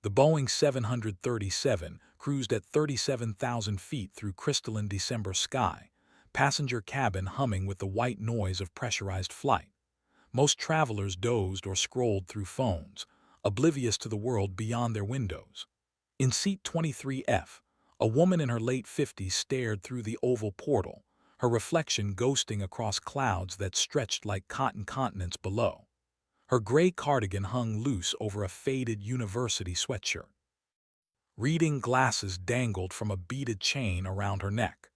The Boeing 737 cruised at 37,000 feet through crystalline December sky, passenger cabin humming with the white noise of pressurized flight. Most travelers dozed or scrolled through phones, oblivious to the world beyond their windows. In seat 23F, a woman in her late 50s stared through the oval portal, her reflection ghosting across clouds that stretched like cotton continents below. Her gray cardigan hung loose over a faded university sweatshirt. Reading glasses dangled from a beaded chain around her neck.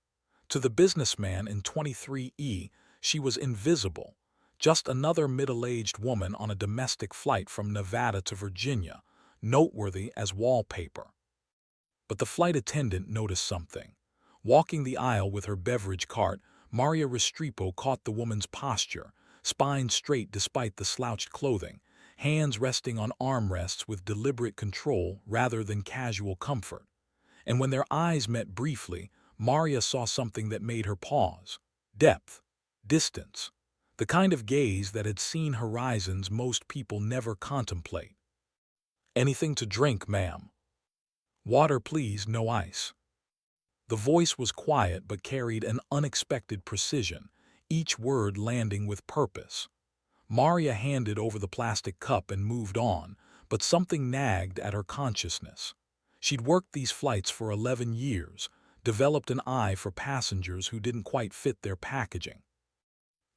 To the businessman in 23E, she was invisible, just another middle-aged woman on a domestic flight from Nevada to Virginia, noteworthy as wallpaper. But the flight attendant noticed something. Walking the aisle with her beverage cart, Maria Restrepo caught the woman's posture, spine straight despite the slouched clothing, hands resting on armrests with deliberate control rather than casual comfort. And when their eyes met briefly, Maria saw something that made her pause. Depth. Distance. The kind of gaze that had seen horizons most people never contemplate. "Anything to drink, ma'am?" "Water, please, no ice." The voice was quiet but carried an unexpected precision, each word landing with purpose. Maria handed over the plastic cup and moved on, but something nagged at her consciousness. She'd worked these flights for 11 years, developed an eye for passengers who didn't quite fit their packaging.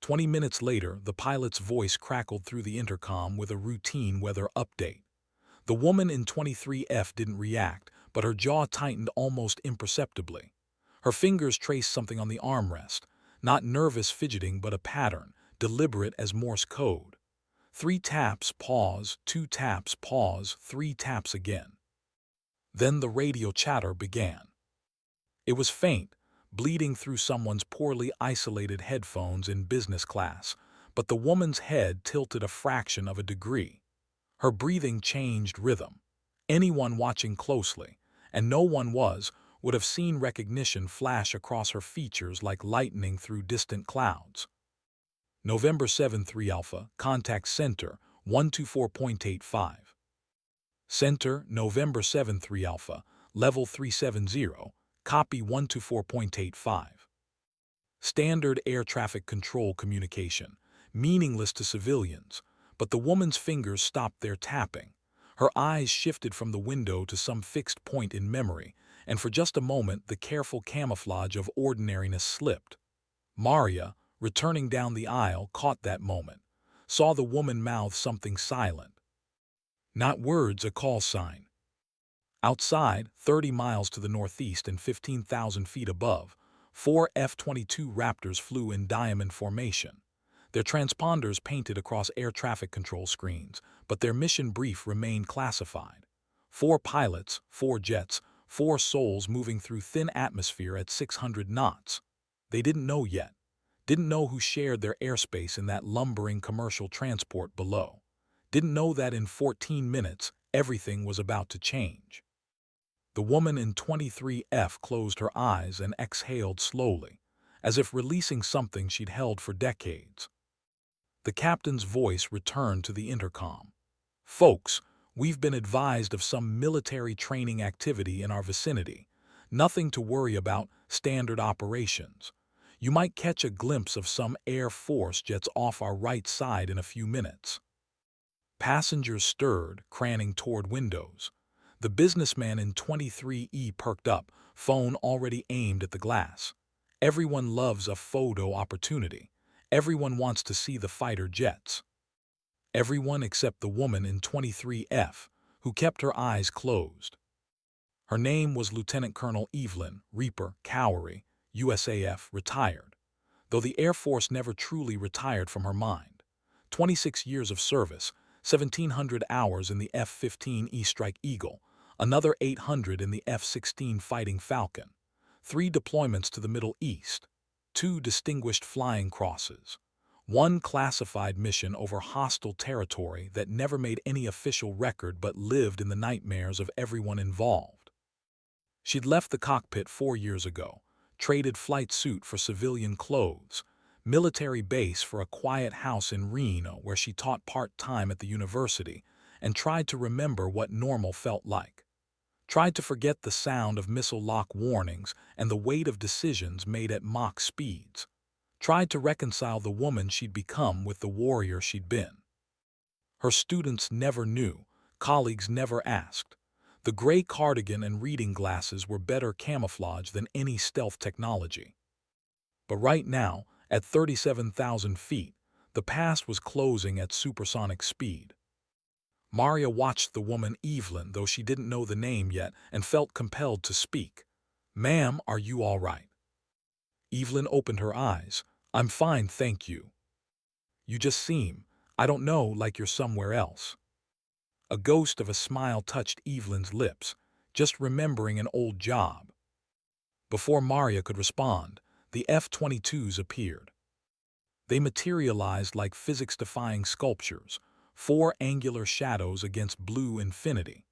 20 minutes later, the pilot's voice crackled through the intercom with a routine weather update. The woman in 23F didn't react, but her jaw tightened almost imperceptibly. Her fingers traced something on the armrest, not nervous fidgeting but a pattern, deliberate as Morse code. 3 taps, pause, 2 taps, pause, 3 taps again. Then the radio chatter began. It was faint, bleeding through someone's poorly isolated headphones in business class, but the woman's head tilted a fraction of a degree. Her breathing changed rhythm. Anyone watching closely, and no one was, would have seen recognition flash across her features like lightning through distant clouds. November 7-3 Alpha, Contact Center, 124.85. Center, November 7-3 Alpha, Level 370, Copy 124.85. Standard air traffic control communication, meaningless to civilians, but the woman's fingers stopped their tapping. Her eyes shifted from the window to some fixed point in memory, and for just a moment the careful camouflage of ordinariness slipped. Maria, returning down the aisle, caught that moment, saw the woman mouth something silent. Not words, a call sign. Outside, 30 miles to the northeast and 15,000 feet above, 4 F-22 Raptors flew in diamond formation. Their transponders painted across air traffic control screens, but their mission brief remained classified. 4 pilots, 4 jets, 4 souls moving through thin atmosphere at 600 knots. They didn't know yet. Didn't know who shared their airspace in that lumbering commercial transport below. Didn't know that in 14 minutes, everything was about to change. The woman in 23F closed her eyes and exhaled slowly, as if releasing something she'd held for decades. The captain's voice returned to the intercom. "Folks, we've been advised of some military training activity in our vicinity. Nothing to worry about, standard operations. You might catch a glimpse of some Air Force jets off our right side in a few minutes." Passengers stirred, craning toward windows. The businessman in 23E perked up, phone already aimed at the glass. Everyone loves a photo opportunity. Everyone wants to see the fighter jets. Everyone except the woman in 23F, who kept her eyes closed. Her name was Lieutenant Colonel Evelyn Reaper Cowery, USAF, retired, though the Air Force never truly retired from her mind. 26 years of service, 1,700 hours in the F-15E Strike Eagle, another 800 in the F-16 Fighting Falcon, 3 deployments to the Middle East, 2 distinguished flying crosses, 1 classified mission over hostile territory that never made any official record but lived in the nightmares of everyone involved. She'd left the cockpit 4 years ago, traded flight suit for civilian clothes, military base for a quiet house in Reno where she taught part-time at the university, and tried to remember what normal felt like. Tried to forget the sound of missile lock warnings and the weight of decisions made at Mach speeds. Tried to reconcile the woman she'd become with the warrior she'd been. Her students never knew, colleagues never asked. The gray cardigan and reading glasses were better camouflage than any stealth technology. But right now, at 37,000 feet, the past was closing at supersonic speed. Maria watched the woman Evelyn, though she didn't know the name yet, and felt compelled to speak. "Ma'am, are you all right?" Evelyn opened her eyes. "I'm fine, thank you. You just seem, I don't know, like you're somewhere else." A ghost of a smile touched Evelyn's lips, just remembering an old job. Before Maria could respond, the F-22s appeared. They materialized like physics-defying sculptures, four angular shadows against blue infinity.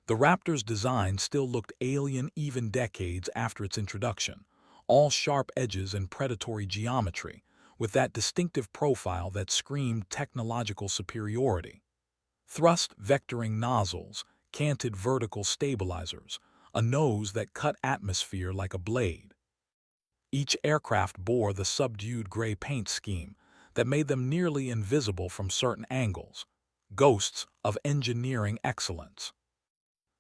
The Raptor's design still looked alien even decades after its introduction, all sharp edges and predatory geometry, with that distinctive profile that screamed technological superiority. Thrust vectoring nozzles, canted vertical stabilizers, a nose that cut atmosphere like a blade. Each aircraft bore the subdued gray paint scheme that made them nearly invisible from certain angles, ghosts of engineering excellence.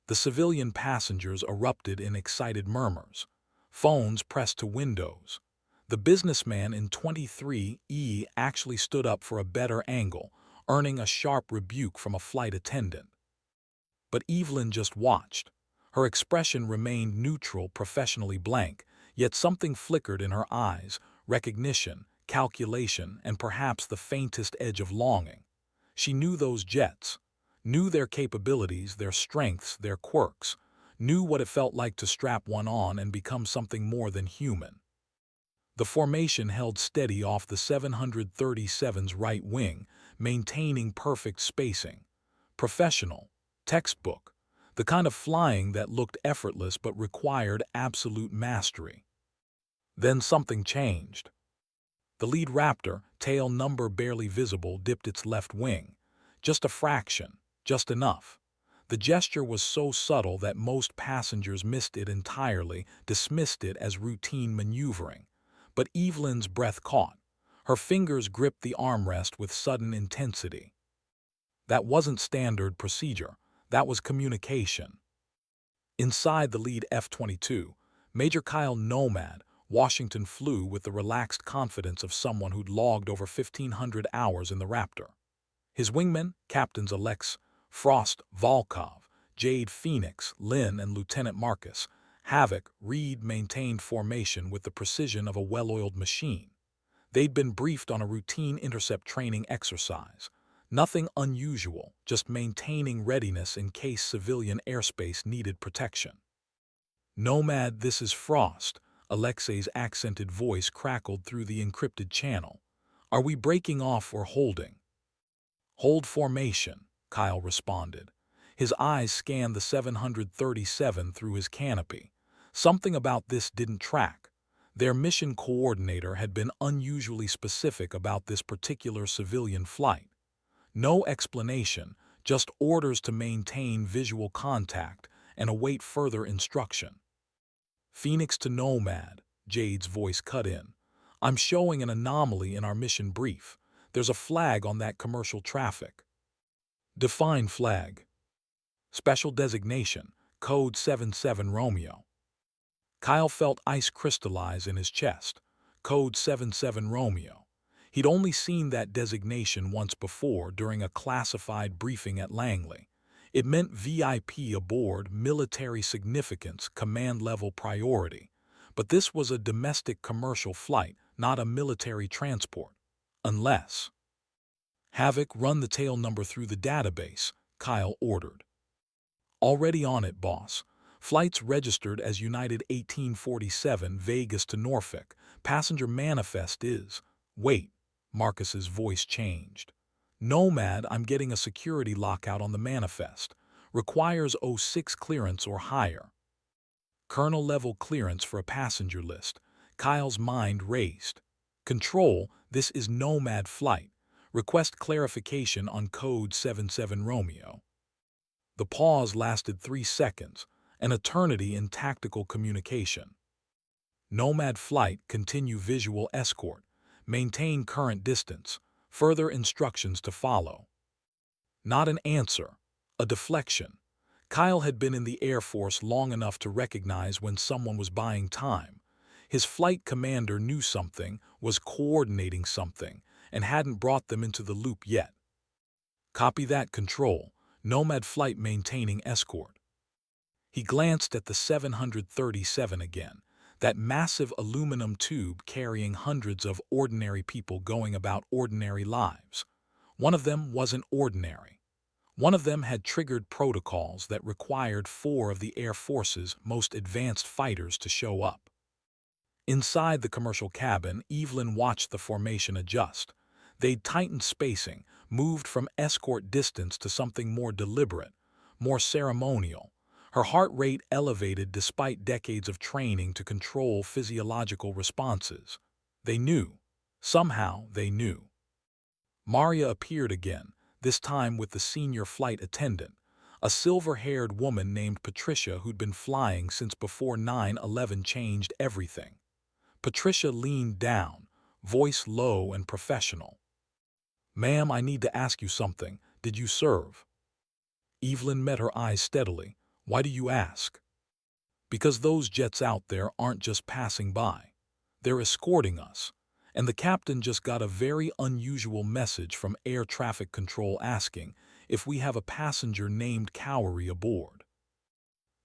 The civilian passengers erupted in excited murmurs, phones pressed to windows. The businessman in 23E actually stood up for a better angle, earning a sharp rebuke from a flight attendant. But Evelyn just watched. Her expression remained neutral, professionally blank, yet something flickered in her eyes, recognition, calculation, and perhaps the faintest edge of longing. She knew those jets, knew their capabilities, their strengths, their quirks, knew what it felt like to strap one on and become something more than human. The formation held steady off the 737's right wing, maintaining perfect spacing. Professional, textbook, the kind of flying that looked effortless but required absolute mastery. Then something changed. The lead Raptor, tail number barely visible, dipped its left wing. Just a fraction, just enough. The gesture was so subtle that most passengers missed it entirely, dismissed it as routine maneuvering. But Evelyn's breath caught. Her fingers gripped the armrest with sudden intensity. That wasn't standard procedure. That was communication. Inside the lead F-22, Major Kyle Nomad, Washington flew with the relaxed confidence of someone who'd logged over 1,500 hours in the Raptor. His wingmen, Captains Alex, Frost, Volkov, Jade Phoenix, Lynn, and Lieutenant Marcus, Havoc, Reed maintained formation with the precision of a well-oiled machine. They'd been briefed on a routine intercept training exercise. Nothing unusual, just maintaining readiness in case civilian airspace needed protection. "Nomad, this is Frost," Alexei's accented voice crackled through the encrypted channel. "Are we breaking off or holding?" "Hold formation," Kyle responded. His eyes scanned the 737 through his canopy. Something about this didn't track. Their mission coordinator had been unusually specific about this particular civilian flight. No explanation, just orders to maintain visual contact and await further instruction. "Phoenix to Nomad," Jade's voice cut in. "I'm showing an anomaly in our mission brief. There's a flag on that commercial traffic." "Define flag." "Special designation, code 77 Romeo." Kyle felt ice crystallize in his chest. Code 77 Romeo. He'd only seen that designation once before during a classified briefing at Langley. It meant VIP aboard, military significance, command-level priority. But this was a domestic commercial flight, not a military transport. Unless... "Havoc, run the tail number through the database," Kyle ordered. "Already on it, boss. Flights registered as United 1847 Vegas to Norfolk. Passenger manifest is..." "Wait." Marcus's voice changed. "Nomad, I'm getting a security lockout on the manifest. Requires 06 clearance or higher." Colonel-level clearance for a passenger list. Kyle's mind raced. "Control, this is Nomad flight. Request clarification on code 77 Romeo." The pause lasted 3 seconds, an eternity in tactical communication. Nomad flight, continue visual escort, maintain current distance, further instructions to follow. Not an answer, a deflection. Kyle had been in the Air Force long enough to recognize when someone was buying time. His flight commander knew something, was coordinating something, and hadn't brought them into the loop yet. Copy that, Control. Nomad flight maintaining escort. He glanced at the 737 again, that massive aluminum tube carrying hundreds of ordinary people going about ordinary lives. One of them wasn't ordinary. One of them had triggered protocols that required 4 of the Air Force's most advanced fighters to show up. Inside the commercial cabin, Evelyn watched the formation adjust. They'd tightened spacing, moved from escort distance to something more deliberate, more ceremonial. Her heart rate elevated despite decades of training to control physiological responses. They knew. Somehow they knew. Maria appeared again, this time with the senior flight attendant, a silver-haired woman named Patricia who'd been flying since before 9/11 changed everything. Patricia leaned down, voice low and professional. "Ma'am, I need to ask you something. Did you serve?" Evelyn met her eyes steadily. "Why do you ask?" "Because those jets out there aren't just passing by. They're escorting us. And the captain just got a very unusual message from air traffic control asking if we have a passenger named Cowery aboard."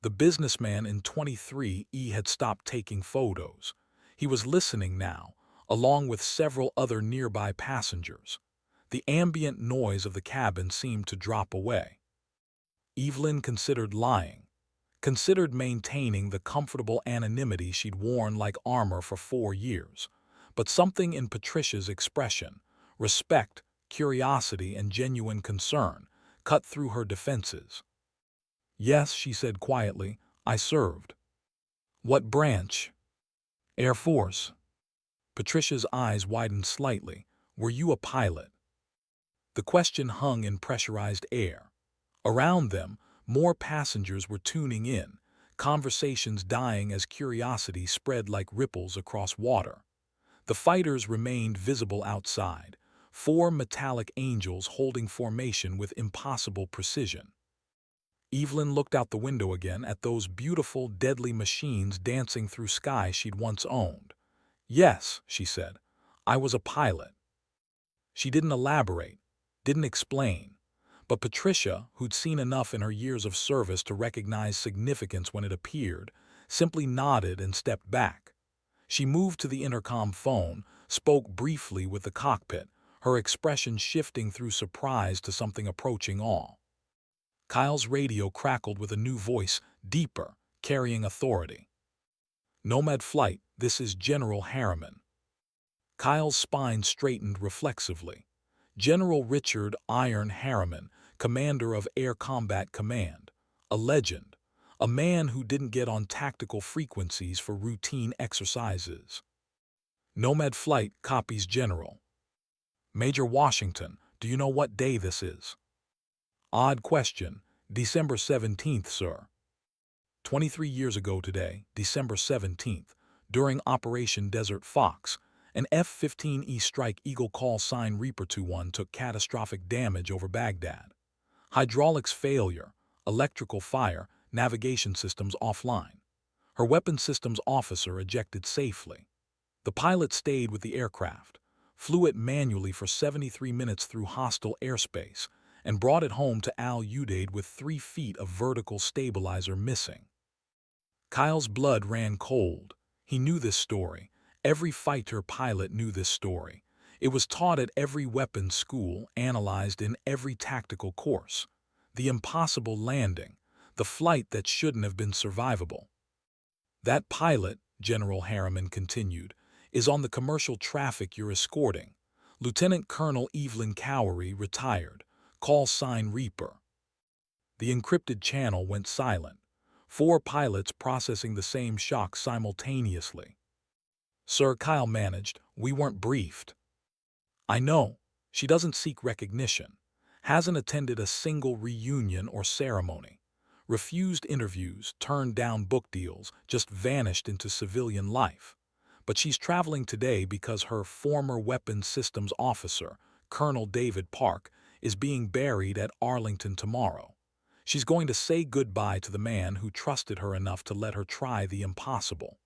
The businessman in 23E had stopped taking photos. He was listening now, along with several other nearby passengers. The ambient noise of the cabin seemed to drop away. Evelyn considered lying, considered maintaining the comfortable anonymity she'd worn like armor for 4 years. But something in Patricia's expression, respect, curiosity, and genuine concern, cut through her defenses. "Yes," she said quietly, "I served." "What branch?" "Air Force." Patricia's eyes widened slightly. "Were you a pilot?" The question hung in pressurized air. Around them, more passengers were tuning in, conversations dying as curiosity spread like ripples across water. The fighters remained visible outside, 4 metallic angels holding formation with impossible precision. Evelyn looked out the window again at those beautiful, deadly machines dancing through sky she'd once owned. "Yes," she said, "I was a pilot." She didn't elaborate, didn't explain. But Patricia, who'd seen enough in her years of service to recognize significance when it appeared, simply nodded and stepped back. She moved to the intercom phone, spoke briefly with the cockpit, her expression shifting through surprise to something approaching awe. Kyle's radio crackled with a new voice, deeper, carrying authority. "Nomad flight, this is General Harriman." Kyle's spine straightened reflexively. General Richard "Iron" Harriman, commander of Air Combat Command. A legend. A man who didn't get on tactical frequencies for routine exercises. "Nomad flight," copies General. "Major Washington, do you know what day this is?" "Odd question. December 17th, sir." 23 years ago today, December 17th, during Operation Desert Fox, an F-15E Strike Eagle call sign Reaper 21 took catastrophic damage over Baghdad. Hydraulics failure, electrical fire, navigation systems offline. Her weapons systems officer ejected safely. The pilot stayed with the aircraft, flew it manually for 73 minutes through hostile airspace, and brought it home to Al Udeid with 3 feet of vertical stabilizer missing. Kyle's blood ran cold. He knew this story. Every fighter pilot knew this story. It was taught at every weapons school, analyzed in every tactical course. The impossible landing, the flight that shouldn't have been survivable. "That pilot," General Harriman continued, "is on the commercial traffic you're escorting. Lieutenant Colonel Evelyn Cowery, retired. Call sign Reaper." The encrypted channel went silent. 4 pilots processing the same shock simultaneously. "Sir," Kyle managed, "we weren't briefed." "I know. She doesn't seek recognition." Hasn't attended a single reunion or ceremony. Refused interviews, turned down book deals, just vanished into civilian life. But she's traveling today because her former weapons systems officer, Colonel David Park, is being buried at Arlington tomorrow. She's going to say goodbye to the man who trusted her enough to let her try the impossible.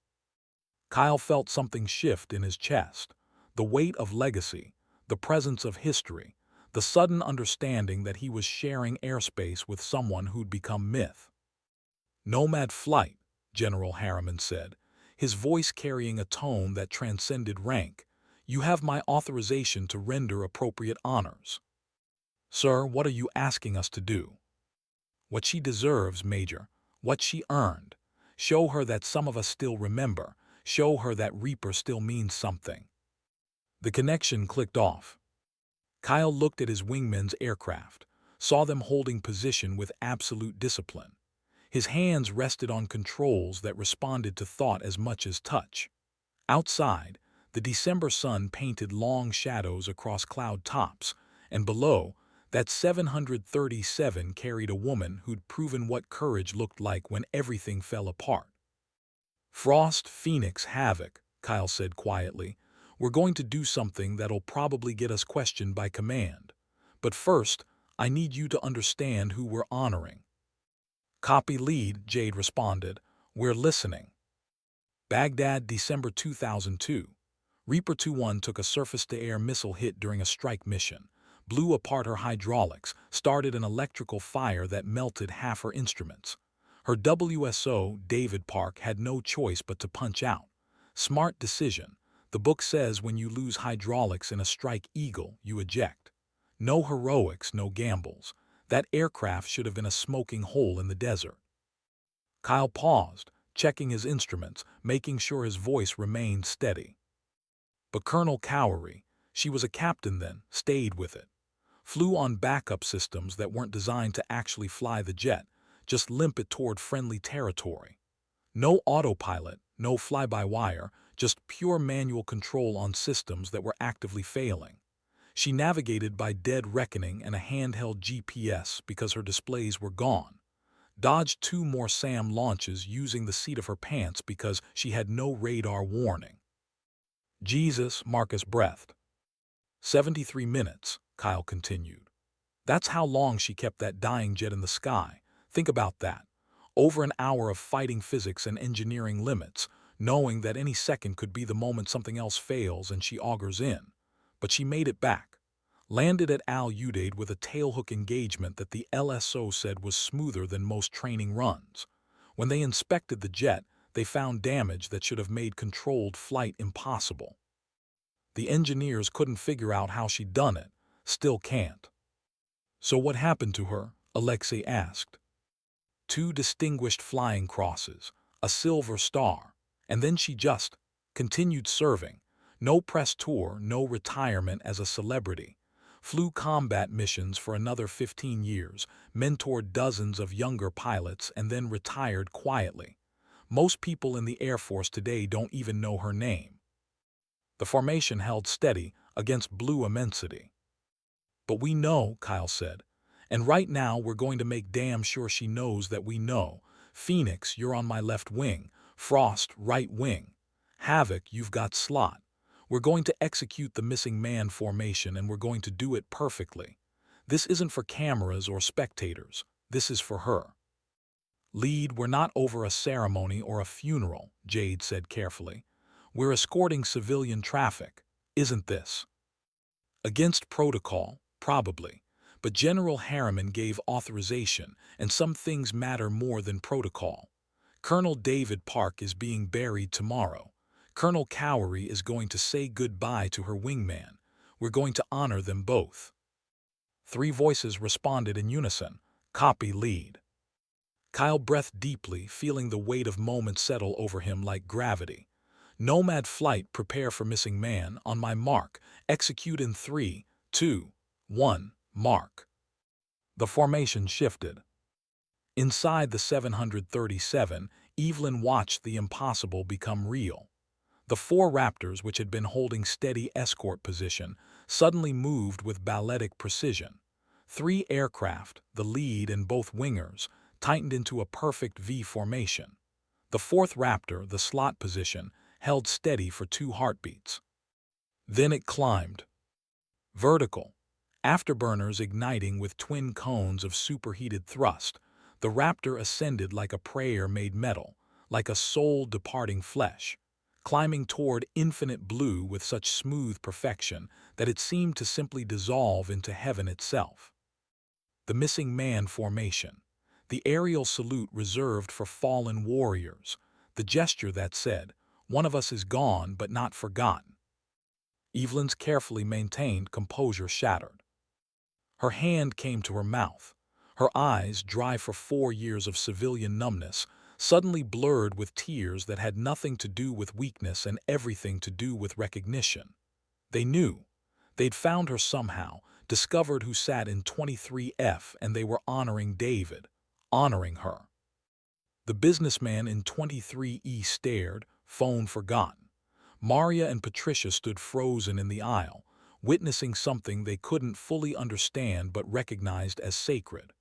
Kyle felt something shift in his chest. The weight of legacy, the presence of history, the sudden understanding that he was sharing airspace with someone who'd become myth. "Nomad flight," General Harriman said, his voice carrying a tone that transcended rank. "You have my authorization to render appropriate honors." "Sir, what are you asking us to do?" "What she deserves, Major. What she earned. Show her that some of us still remember. Show her that Reaper still means something." The connection clicked off. Kyle looked at his wingmen's aircraft, saw them holding position with absolute discipline. His hands rested on controls that responded to thought as much as touch. Outside, the December sun painted long shadows across cloud tops, and below, that 737 carried a woman who'd proven what courage looked like when everything fell apart. "Frost, Phoenix, Havoc," Kyle said quietly. "We're going to do something that'll probably get us questioned by command. But first, I need you to understand who we're honoring." "Copy lead," Jade responded. "We're listening." Baghdad, December 2002. Reaper 21 took a surface-to-air missile hit during a strike mission, blew apart her hydraulics, started an electrical fire that melted half her instruments. Her WSO, David Park, had no choice but to punch out. Smart decision. The book says when you lose hydraulics in a Strike Eagle, you eject. No heroics, no gambles. That aircraft should have been a smoking hole in the desert. Kyle paused, checking his instruments, making sure his voice remained steady. But Colonel Cowery, she was a captain then, stayed with it. Flew on backup systems that weren't designed to actually fly the jet, just limp it toward friendly territory. No autopilot, no fly-by-wire, just pure manual control on systems that were actively failing. She navigated by dead reckoning and a handheld GPS because her displays were gone. Dodged 2 more SAM launches using the seat of her pants because she had no radar warning. "Jesus," Marcus breathed. 73 minutes, Kyle continued. "That's how long she kept that dying jet in the sky. Think about that. Over an hour of fighting physics and engineering limits, knowing that any second could be the moment something else fails and she augers in. But she made it back. Landed at Al Udeid with a tailhook engagement that the LSO said was smoother than most training runs. When they inspected the jet, they found damage that should have made controlled flight impossible. The engineers couldn't figure out how she'd done it, still can't." "So what happened to her?" Alexei asked. 2 distinguished flying crosses, a silver star, and then she just continued serving. No press tour, no retirement as a celebrity. Flew combat missions for another 15 years, mentored dozens of younger pilots, and then retired quietly. Most people in the Air Force today don't even know her name. The formation held steady against blue immensity. "But we know," Kyle said. "And right now we're going to make damn sure she knows that we know. Phoenix, you're on my left wing. Frost, right wing. Havoc, you've got slot. We're going to execute the missing man formation, and we're going to do it perfectly. This isn't for cameras or spectators. This is for her." "Lead, we're not over a ceremony or a funeral," Jade said carefully. "We're escorting civilian traffic. Isn't this?" "Against protocol, probably. But General Harriman gave authorization, and some things matter more than protocol. Colonel David Park is being buried tomorrow. Colonel Cowery is going to say goodbye to her wingman. We're going to honor them both." 3 voices responded in unison. "Copy lead." Kyle breathed deeply, feeling the weight of moments settle over him like gravity. "Nomad flight, prepare for missing man. On my mark, execute in 3, 2, 1, mark." The formation shifted. Inside the 737, Evelyn watched the impossible become real. The 4 Raptors, which had been holding steady escort position, suddenly moved with balletic precision. Three aircraft, the lead and both wingers, tightened into a perfect V formation. The fourth Raptor, the slot position, held steady for 2 heartbeats. Then it climbed. Vertical. Afterburners igniting with twin cones of superheated thrust, the Raptor ascended like a prayer made metal, like a soul departing flesh, climbing toward infinite blue with such smooth perfection that it seemed to simply dissolve into heaven itself. The missing man formation, the aerial salute reserved for fallen warriors, the gesture that said, "One of us is gone but not forgotten." Evelyn's carefully maintained composure shattered. Her hand came to her mouth. Her eyes, dry for 4 years of civilian numbness, suddenly blurred with tears that had nothing to do with weakness and everything to do with recognition. They knew. They'd found her somehow, discovered who sat in 23F, and they were honoring David, honoring her. The businessman in 23E stared, phone forgotten. Maria and Patricia stood frozen in the aisle, witnessing something they couldn't fully understand but recognized as sacred.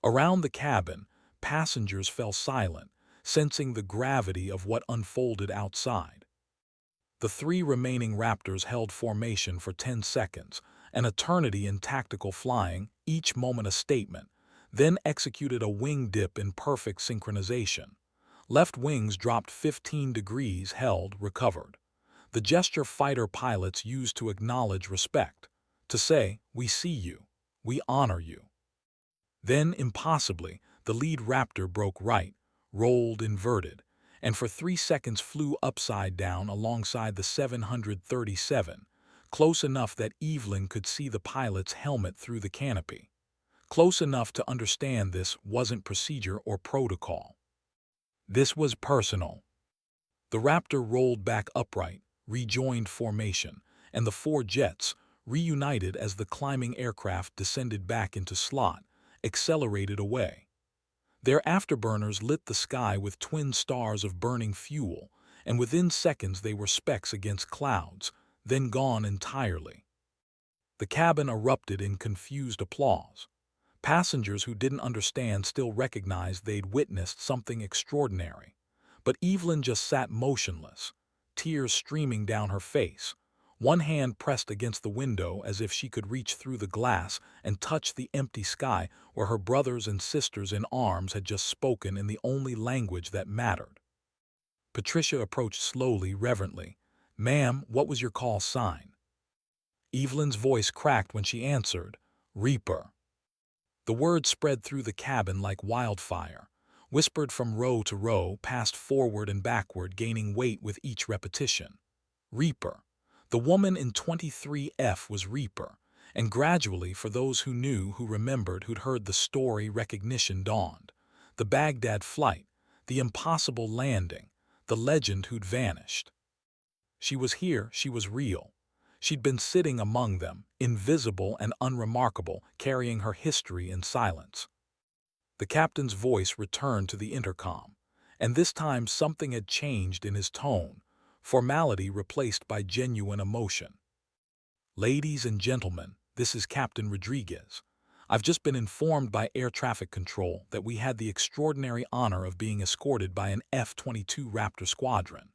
Around the cabin, passengers fell silent, sensing the gravity of what unfolded outside. The 3 remaining Raptors held formation for 10 seconds, an eternity in tactical flying, each moment a statement, then executed a wing dip in perfect synchronization. Left wings dropped 15 degrees, held, recovered. The gesture fighter pilots used to acknowledge respect, to say, "We see you, we honor you." Then, impossibly, the lead Raptor broke right, rolled inverted, and for 3 seconds flew upside down alongside the 737, close enough that Evelyn could see the pilot's helmet through the canopy. Close enough to understand this wasn't procedure or protocol. This was personal. The Raptor rolled back upright, rejoined formation, and the 4 jets, reunited as the climbing aircraft descended back into slot, accelerated away. Their afterburners lit the sky with twin stars of burning fuel, and within seconds they were specks against clouds, then gone entirely. The cabin erupted in confused applause. Passengers who didn't understand still recognized they'd witnessed something extraordinary. But Evelyn just sat motionless, tears streaming down her face, one hand pressed against the window as if she could reach through the glass and touch the empty sky where her brothers and sisters in arms had just spoken in the only language that mattered. Patricia approached slowly, reverently. "Ma'am, what was your call sign?" Evelyn's voice cracked when she answered, "Reaper." The word spread through the cabin like wildfire, whispered from row to row, passed forward and backward, gaining weight with each repetition. Reaper. The woman in 23F was Reaper, and gradually, for those who knew, who remembered, who'd heard the story, recognition dawned. The Baghdad flight, the impossible landing, the legend who'd vanished. She was here, she was real. She'd been sitting among them, invisible and unremarkable, carrying her history in silence. The captain's voice returned to the intercom, and this time something had changed in his tone, formality replaced by genuine emotion. "Ladies and gentlemen, this is Captain Rodriguez. I've just been informed by air traffic control that we had the extraordinary honor of being escorted by an F-22 Raptor squadron.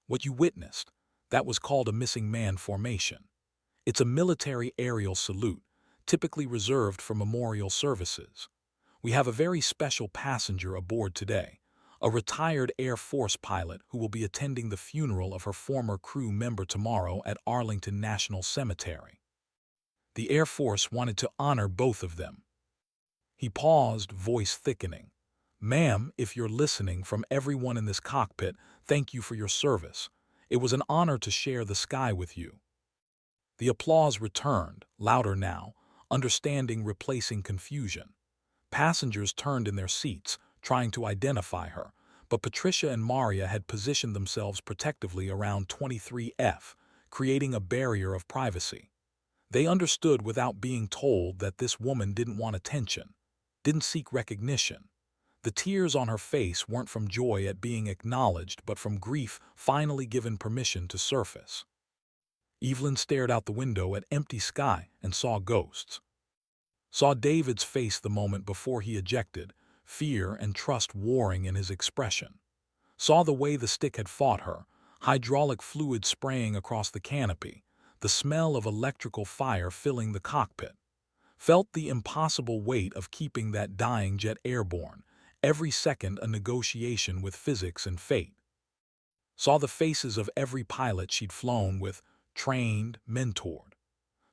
What you witnessed, that was called a missing man formation. It's a military aerial salute, typically reserved for memorial services. We have a very special passenger aboard today, a retired Air Force pilot who will be attending the funeral of her former crew member tomorrow at Arlington National Cemetery. The Air Force wanted to honor both of them." He paused, voice thickening. "Ma'am, if you're listening, from everyone in this cockpit, thank you for your service. It was an honor to share the sky with you." The applause returned, louder now, understanding replacing confusion. Passengers turned in their seats, trying to identify her, but Patricia and Maria had positioned themselves protectively around 23F, creating a barrier of privacy. They understood without being told that this woman didn't want attention, didn't seek recognition. The tears on her face weren't from joy at being acknowledged, but from grief finally given permission to surface. Evelyn stared out the window at empty sky and saw ghosts. Saw David's face the moment before he ejected, fear and trust warring in his expression. Saw the way the stick had fought her, hydraulic fluid spraying across the canopy, the smell of electrical fire filling the cockpit. Felt the impossible weight of keeping that dying jet airborne, every second a negotiation with physics and fate. Saw the faces of every pilot she'd flown with, trained, mentored.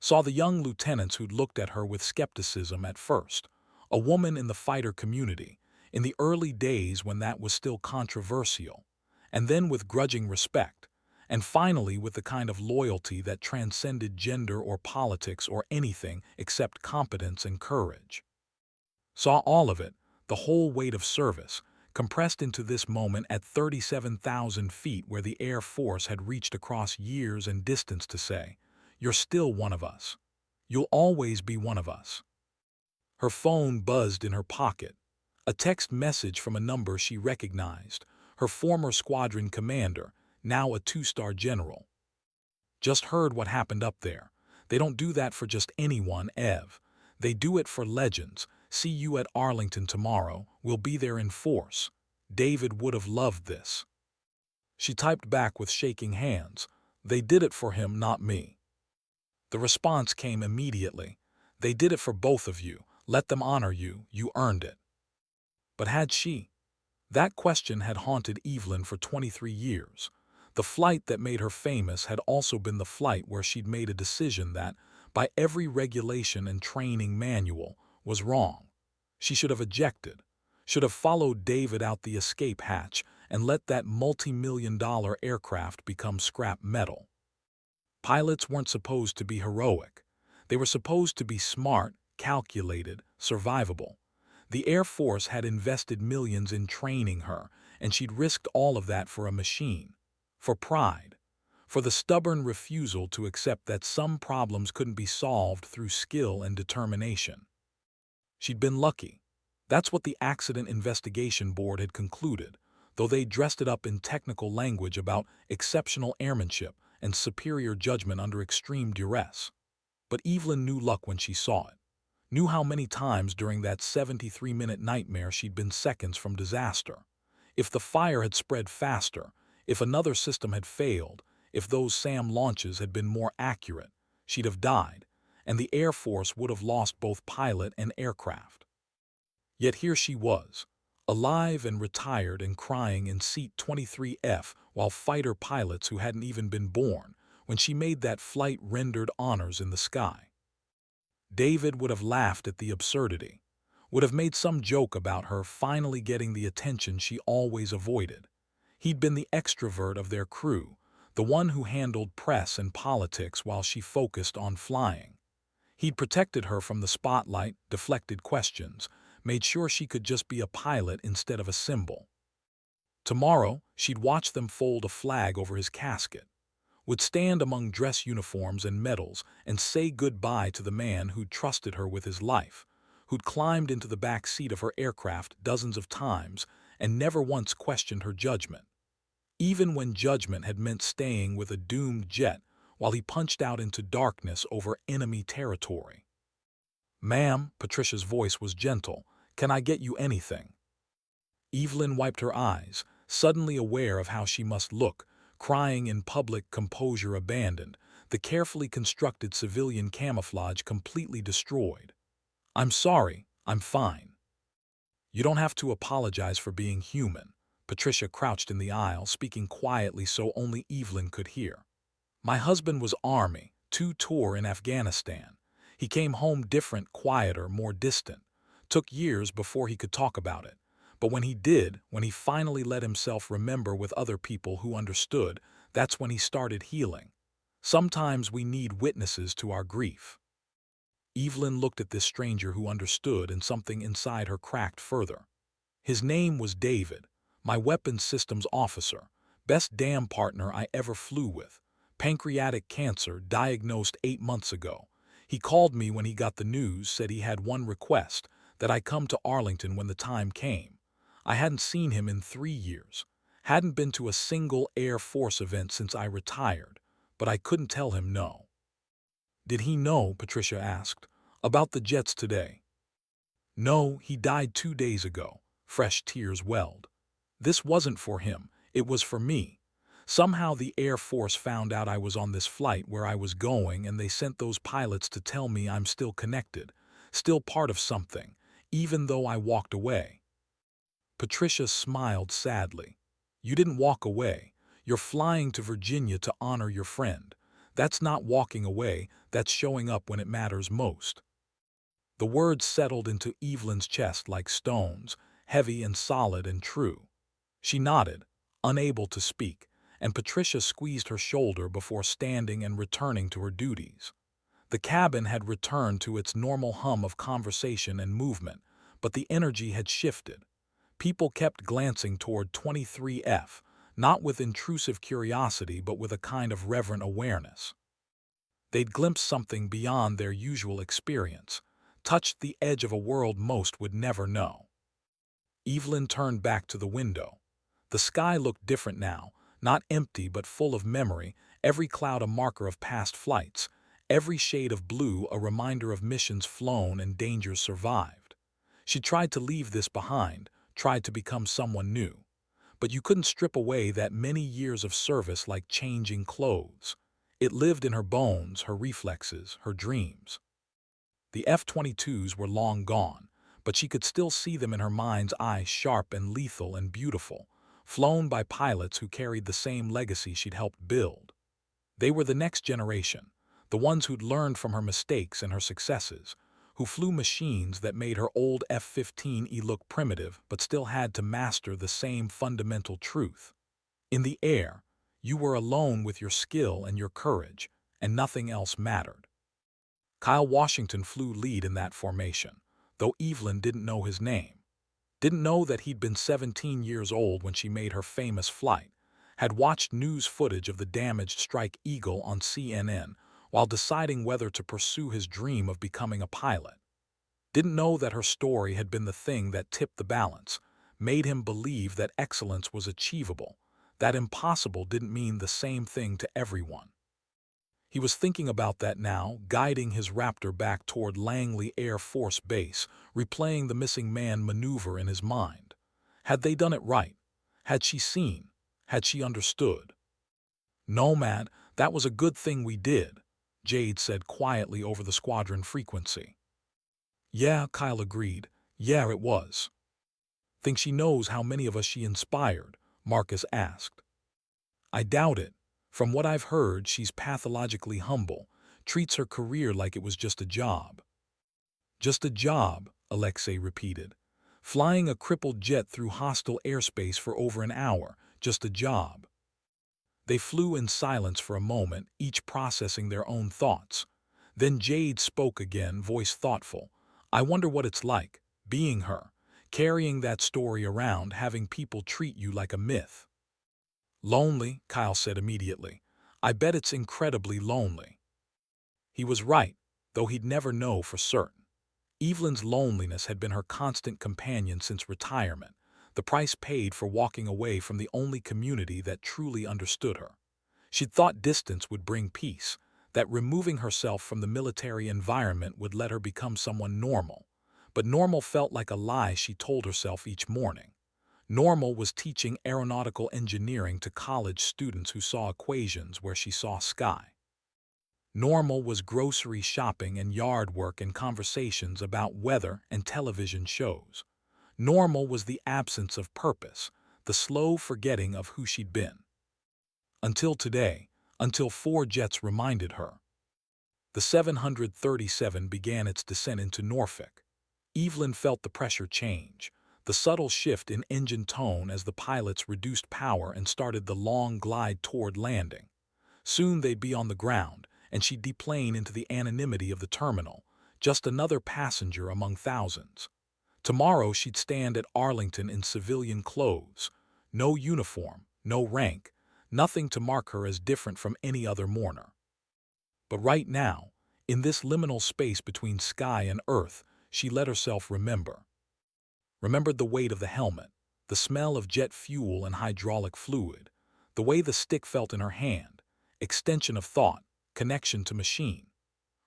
Saw the young lieutenants who'd looked at her with skepticism at first, a woman in the fighter community, in the early days when that was still controversial, and then with grudging respect, and finally with the kind of loyalty that transcended gender or politics or anything except competence and courage. Saw all of it, the whole weight of service, compressed into this moment at 37,000 feet where the Air Force had reached across years and distance to say, "You're still one of us. You'll always be one of us." Her phone buzzed in her pocket. A text message from a number she recognized, her former squadron commander, now a two-star general. "Just heard what happened up there. They don't do that for just anyone, Ev. They do it for legends. See you at Arlington tomorrow. We'll be there in force." David would have loved this. She typed back with shaking hands. "They did it for him, not me." The response came immediately. "They did it for both of you. Let them honor you. You earned it." But had she? That question had haunted Evelyn for 23 years. The flight that made her famous had also been the flight where she'd made a decision that, by every regulation and training manual, was wrong. She should have ejected, should have followed David out the escape hatch and let that multi-million-dollar aircraft become scrap metal. Pilots weren't supposed to be heroic. They were supposed to be smart, calculated, survivable. The Air Force had invested millions in training her, and she'd risked all of that for a machine. For pride. For the stubborn refusal to accept that some problems couldn't be solved through skill and determination. She'd been lucky. That's what the Accident Investigation Board had concluded, though they dressed it up in technical language about exceptional airmanship and superior judgment under extreme duress. But Evelyn knew luck when she saw it. Knew how many times during that 73-minute nightmare she'd been seconds from disaster. If the fire had spread faster, if another system had failed, if those SAM launches had been more accurate, she'd have died, and the Air Force would have lost both pilot and aircraft. Yet here she was, alive and retired and crying in seat 23F while fighter pilots who hadn't even been born, when she made that flight rendered honors in the sky. David would have laughed at the absurdity, would have made some joke about her finally getting the attention she always avoided. He'd been the extrovert of their crew, the one who handled press and politics while she focused on flying. He'd protected her from the spotlight, deflected questions, made sure she could just be a pilot instead of a symbol. Tomorrow, she'd watch them fold a flag over his casket, would stand among dress uniforms and medals and say goodbye to the man who'd trusted her with his life, who'd climbed into the back seat of her aircraft dozens of times and never once questioned her judgment, even when judgment had meant staying with a doomed jet while he punched out into darkness over enemy territory. "Ma'am," Patricia's voice was gentle, "can I get you anything?" Evelyn wiped her eyes, suddenly aware of how she must look, crying in public, composure abandoned, the carefully constructed civilian camouflage completely destroyed. "I'm sorry, I'm fine." "You don't have to apologize for being human." Patricia crouched in the aisle, speaking quietly so only Evelyn could hear. "My husband was Army, 2 tour in Afghanistan. He came home different, quieter, more distant. Took years before he could talk about it. But when he did, when he finally let himself remember with other people who understood, that's when he started healing. Sometimes we need witnesses to our grief." Evelyn looked at this stranger who understood, and something inside her cracked further. "His name was David, my weapons systems officer, best damn partner I ever flew with. Pancreatic cancer, diagnosed 8 months ago. He called me when he got the news, said he had one request, that I come to Arlington when the time came. I hadn't seen him in 3 years. Hadn't been to a single Air Force event since I retired, but I couldn't tell him no." "Did he know?" Patricia asked. About the jets today. No, he died 2 days ago. Fresh tears welled. This wasn't for him, it was for me. Somehow the Air Force found out I was on this flight where I was going, and they sent those pilots to tell me I'm still connected, still part of something, even though I walked away. Patricia smiled sadly. You didn't walk away. You're flying to Virginia to honor your friend. That's not walking away, that's showing up when it matters most. The words settled into Evelyn's chest like stones, heavy and solid and true. She nodded, unable to speak, and Patricia squeezed her shoulder before standing and returning to her duties. The cabin had returned to its normal hum of conversation and movement, but the energy had shifted. People kept glancing toward 23F, not with intrusive curiosity but with a kind of reverent awareness. They'd glimpsed something beyond their usual experience, touched the edge of a world most would never know. Evelyn turned back to the window. The sky looked different now, not empty but full of memory, every cloud a marker of past flights, every shade of blue a reminder of missions flown and dangers survived. She tried to leave this behind, tried to become someone new. But you couldn't strip away that many years of service like changing clothes. It lived in her bones, her reflexes, her dreams. The F-22s were long gone, but she could still see them in her mind's eye, sharp and lethal and beautiful, flown by pilots who carried the same legacy she'd helped build. They were the next generation, the ones who'd learned from her mistakes and her successes, who flew machines that made her old F-15E look primitive but still had to master the same fundamental truth. In the air, you were alone with your skill and your courage, and nothing else mattered. Kyle Washington flew lead in that formation, though Evelyn didn't know his name. Didn't know that he'd been 17 years old when she made her famous flight, had watched news footage of the damaged Strike Eagle on CNN while deciding whether to pursue his dream of becoming a pilot. Didn't know that her story had been the thing that tipped the balance, made him believe that excellence was achievable, that impossible didn't mean the same thing to everyone. He was thinking about that now, guiding his Raptor back toward Langley Air Force Base, replaying the missing man maneuver in his mind. Had they done it right? Had she seen? Had she understood? No, Matt, that was a good thing we did, Jade said quietly over the squadron frequency. Yeah, Kyle agreed. Yeah, it was. Think she knows how many of us she inspired? Marcus asked. I doubt it. From what I've heard, she's pathologically humble, treats her career like it was just a job. Just a job, Alexei repeated. Flying a crippled jet through hostile airspace for over an hour, just a job. They flew in silence for a moment, each processing their own thoughts. Then Jade spoke again, voice thoughtful. I wonder what it's like, being her, carrying that story around, having people treat you like a myth. Lonely, Kyle said immediately. I bet it's incredibly lonely. He was right, though he'd never know for certain. Evelyn's loneliness had been her constant companion since retirement, the price paid for walking away from the only community that truly understood her. She'd thought distance would bring peace, that removing herself from the military environment would let her become someone normal. But normal felt like a lie she told herself each morning. Normal was teaching aeronautical engineering to college students who saw equations where she saw sky. Normal was grocery shopping and yard work and conversations about weather and television shows. Normal was the absence of purpose, the slow forgetting of who she'd been. Until today, until 4 jets reminded her. The 737 began its descent into Norfolk. Evelyn felt the pressure change, the subtle shift in engine tone as the pilots reduced power and started the long glide toward landing. Soon they'd be on the ground, and she'd deplane into the anonymity of the terminal, just another passenger among thousands. Tomorrow she'd stand at Arlington in civilian clothes, no uniform, no rank, nothing to mark her as different from any other mourner. But right now, in this liminal space between sky and earth, she let herself remember. Remembered the weight of the helmet, the smell of jet fuel and hydraulic fluid, the way the stick felt in her hand, extension of thought, connection to machine.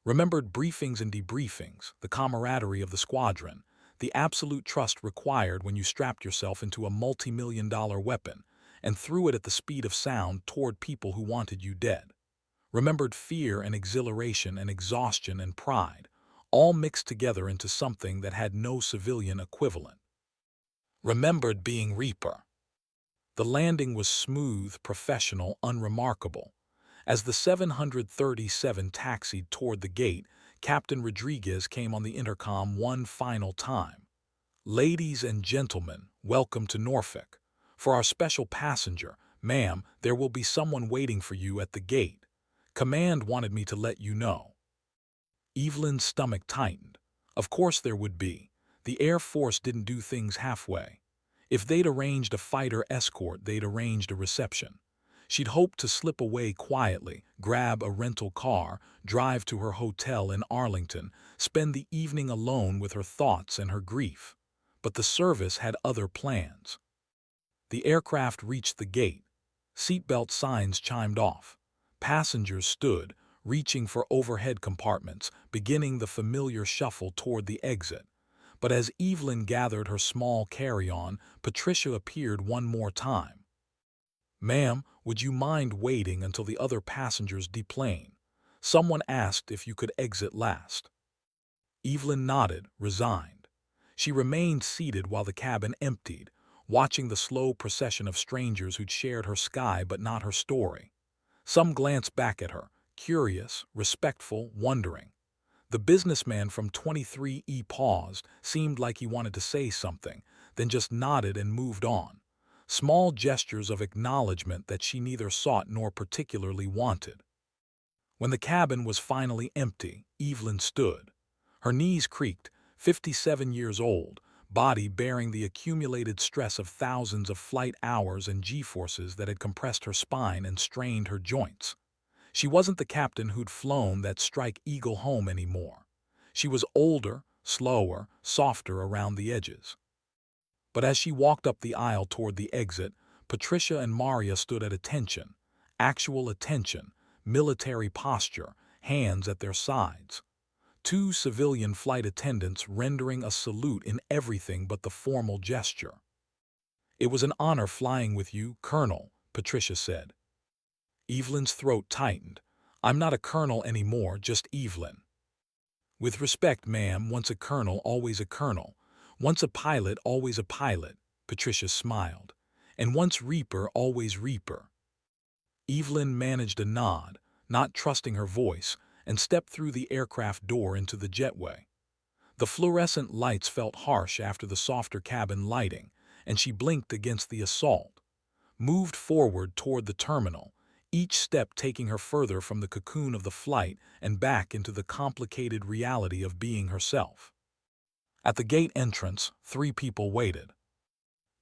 Remembered briefings and debriefings, the camaraderie of the squadron, the absolute trust required when you strapped yourself into a multi-million-dollar weapon and threw it at the speed of sound toward people who wanted you dead. Remembered fear and exhilaration and exhaustion and pride, all mixed together into something that had no civilian equivalent. Remembered being Reaper. The landing was smooth, professional, unremarkable. As the 737 taxied toward the gate, Captain Rodriguez came on the intercom one final time. "Ladies and gentlemen, welcome to Norfolk. For our special passenger, ma'am, there will be someone waiting for you at the gate. Command wanted me to let you know." Evelyn's stomach tightened. Of course there would be. The Air Force didn't do things halfway. If they'd arranged a fighter escort, they'd arranged a reception. She'd hoped to slip away quietly, grab a rental car, drive to her hotel in Arlington, spend the evening alone with her thoughts and her grief. But the service had other plans. The aircraft reached the gate. Seatbelt signs chimed off. Passengers stood, reaching for overhead compartments, beginning the familiar shuffle toward the exit. But as Evelyn gathered her small carry-on, Patricia appeared one more time. "Ma'am, would you mind waiting until the other passengers deplane? Someone asked if you could exit last." Evelyn nodded, resigned. She remained seated while the cabin emptied, watching the slow procession of strangers who'd shared her sky but not her story. Some glanced back at her, curious, respectful, wondering. The businessman from 23E paused, seemed like he wanted to say something, then just nodded and moved on. Small gestures of acknowledgement that she neither sought nor particularly wanted. When the cabin was finally empty, Evelyn stood. Her knees creaked, 57 years old, body bearing the accumulated stress of thousands of flight hours and G-forces that had compressed her spine and strained her joints. She wasn't the captain who'd flown that Strike Eagle home anymore. She was older, slower, softer around the edges. But as she walked up the aisle toward the exit, Patricia and Maria stood at attention. Actual attention, military posture, hands at their sides. Two civilian flight attendants rendering a salute in everything but the formal gesture. "It was an honor flying with you, Colonel," Patricia said. Evelyn's throat tightened. "I'm not a colonel anymore, just Evelyn." "With respect, ma'am, once a colonel, always a colonel. Once a pilot, always a pilot," Patricia smiled. "And once Reaper, always Reaper." Evelyn managed a nod, not trusting her voice, and stepped through the aircraft door into the jetway. The fluorescent lights felt harsh after the softer cabin lighting, and she blinked against the assault. Moved forward toward the terminal, each step taking her further from the cocoon of the flight and back into the complicated reality of being herself. At the gate entrance, 3 people waited.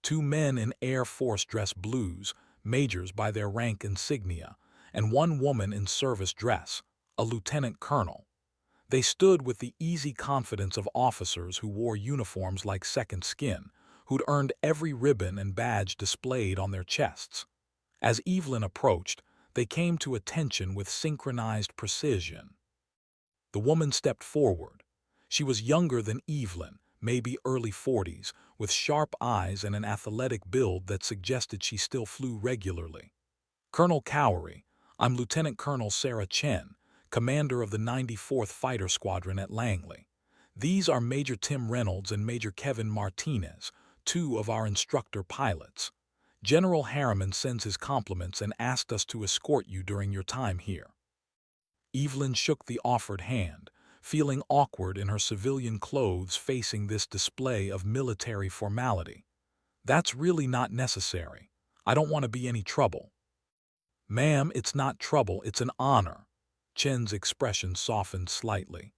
2 men in Air Force dress blues, majors by their rank insignia, and 1 woman in service dress, a lieutenant colonel. They stood with the easy confidence of officers who wore uniforms like second skin, who'd earned every ribbon and badge displayed on their chests. As Evelyn approached, they came to attention with synchronized precision. The woman stepped forward. She was younger than Evelyn, maybe early 40s, with sharp eyes and an athletic build that suggested she still flew regularly. "Colonel Cowery, I'm Lieutenant Colonel Sarah Chen, commander of the 94th Fighter Squadron at Langley. These are Major Tim Reynolds and Major Kevin Martinez, 2 of our instructor pilots. General Harriman sends his compliments and asked us to escort you during your time here." Evelyn shook the offered hand, feeling awkward in her civilian clothes facing this display of military formality. "That's really not necessary. I don't want to be any trouble." "Ma'am, it's not trouble, it's an honor." Chen's expression softened slightly.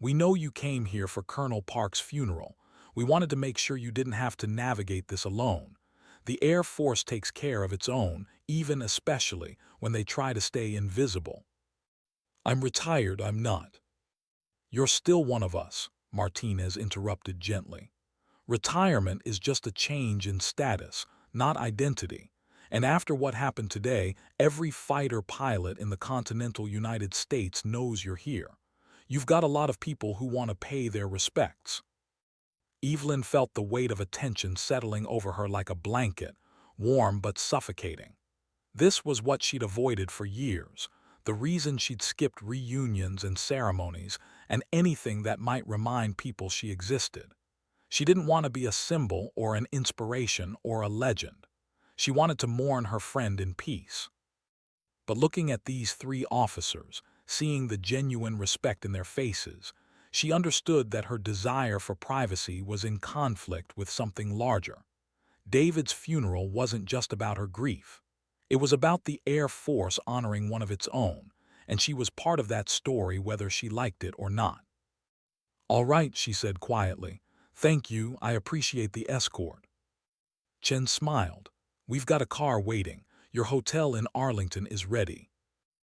"We know you came here for Colonel Park's funeral. We wanted to make sure you didn't have to navigate this alone. The Air Force takes care of its own, even especially when they try to stay invisible." "I'm retired, I'm not." "You're still one of us," Martinez interrupted gently. "Retirement is just a change in status, not identity. And after what happened today, every fighter pilot in the continental United States knows you're here. You've got a lot of people who want to pay their respects." Evelyn felt the weight of attention settling over her like a blanket, warm but suffocating. This was what she'd avoided for years, the reason she'd skipped reunions and ceremonies and anything that might remind people she existed. She didn't want to be a symbol or an inspiration or a legend. She wanted to mourn her friend in peace. But looking at these three officers, seeing the genuine respect in their faces, she understood that her desire for privacy was in conflict with something larger. David's funeral wasn't just about her grief. It was about the Air Force honoring one of its own, and she was part of that story whether she liked it or not. "All right," she said quietly. "Thank you, I appreciate the escort." Chen smiled. "We've got a car waiting. Your hotel in Arlington is ready.